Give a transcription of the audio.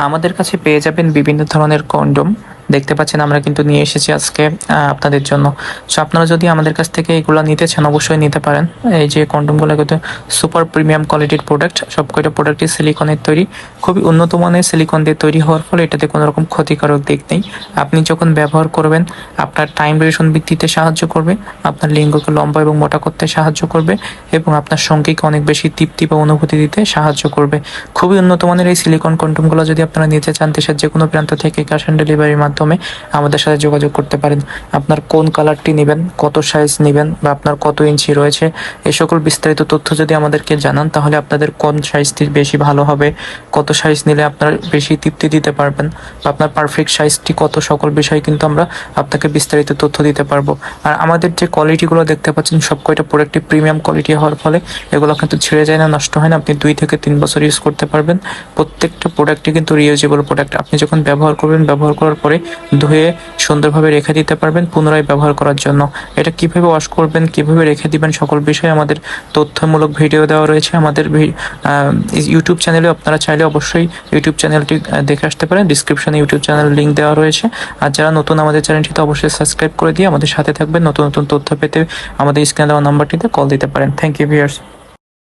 আমাদের কাছে পেয়ে যাবেন বিভিন্ন ধরনের কন্ডম। দেখতে পাচ্ছেন আমরা কিন্তু নিয়ে এসেছি আজকে আপনাদের জন্য। সো আপনারা যদি আমাদের কাছ থেকে এগুলো নিতে চান অবশ্যই নিতে পারেন। এই যে কন্ডমগুলো কিন্তু সুপার প্রিমিয়াম কোয়ালিটির প্রোডাক্ট, সবকটা প্রোডাক্টই সিলিকনের তৈরি, খুবই উন্নত মানের সিলিকন দিয়ে তৈরি হওয়ার ফলে এটাতে কোনো রকম ক্ষতিকারক দিক নেই। আপনি যখন ব্যবহার করবেন আপনার টাইম ডিউরেশন বৃদ্ধিতে সাহায্য করবে, আপনার লিঙ্গকে লম্বা এবং মোটা করতে সাহায্য করবে এবং আপনার সঙ্গীকে অনেক বেশি তৃপ্তি বা অনুভূতি দিতে সাহায্য করবে। খুবই উন্নত মানের এই সিলিকন কন্ডমগুলো যদি আপনারা নিতে চান দেশের যে কোনো প্রান্ত থেকে ক্যাশ অন ডেলিভারির মাধ্যমে আমাদের সাথে যোগাযোগ করতে পারেন। আপনার কোন কালারটি নেবেন, কত সাইজ নেবেন বা আপনার কত ইঞ্চি রয়েছে, এই সকল বিস্তারিত তথ্য যদি আমাদেরকে জানান তাহলে আপনাদের কোন সাইজটি বেশি ভালো হবে, কত সাইজ নিলে আপনার বেশি তৃপ্তি দিতে পারবেন বা আপনার পারফেক্ট সাইজটি কত, সকল বিষয় কিন্তু আমরা আপনাকে বিস্তারিত তথ্য দিতে পারবো। আর আমাদের যে কোয়ালিটিগুলো দেখতে পাচ্ছেন সবকটা প্রোডাক্টই প্রিমিয়াম কোয়ালিটি হওয়ার ফলে এগুলো কিন্তু ছিঁড়ে যায় না, নষ্ট হয় না। আপনি 2 থেকে 3 বছর ইউজ করতে পারবেন। প্রত্যেকটা প্রোডাক্টই কিন্তু রিইউজেবল প্রোডাক্ট। আপনি যখন ব্যবহার করবেন ব্যবহার করার পরে ধুয়ে সুন্দরভাবে রেখে দিতে পারবেন পুনরায় ব্যবহার করার জন্য। এটা কিভাবে ওয়াশ করবেন, কিভাবে রেখে দিবেন, সকল বিষয়ে আমাদের তথ্যমূলক ভিডিও দেওয়া রয়েছে আমাদের ইউটিউব চ্যানেলে। আপনারা চাইলে অবশ্যই ইউটিউব চ্যানেলটি দেখে আসতে পারেন। ডিসক্রিপশনে ইউটিউব চ্যানেল লিঙ্ক দেওয়া রয়েছে। আর যারা নতুন আমাদের চ্যানেলটিতে অবশ্যই সাবস্ক্রাইব করে দিয়ে আমাদের সাথে থাকবেন। নতুন নতুন তথ্য পেতে আমাদের স্ক্রিনে দেওয়া নাম্বারটিতে কল দিতে পারেন। Thank you viewers.